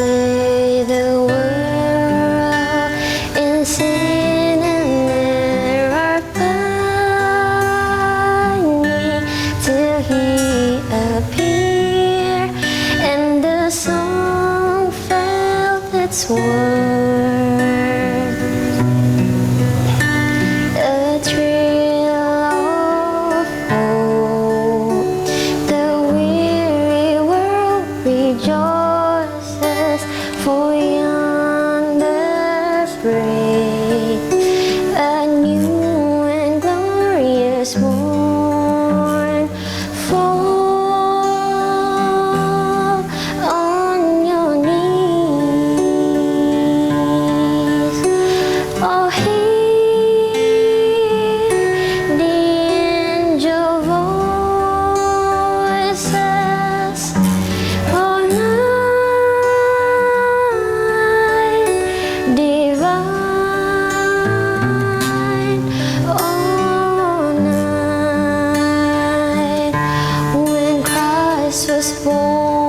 lay the world in sin and error pining till He appeared, and the song felt its worth. A thrill of hope, the weary world rejoices, for yonder break a new and glorious morn. Fall on your knees. Oh, hear the angel voices. Oh, night divine. Oh, night when Christ was born.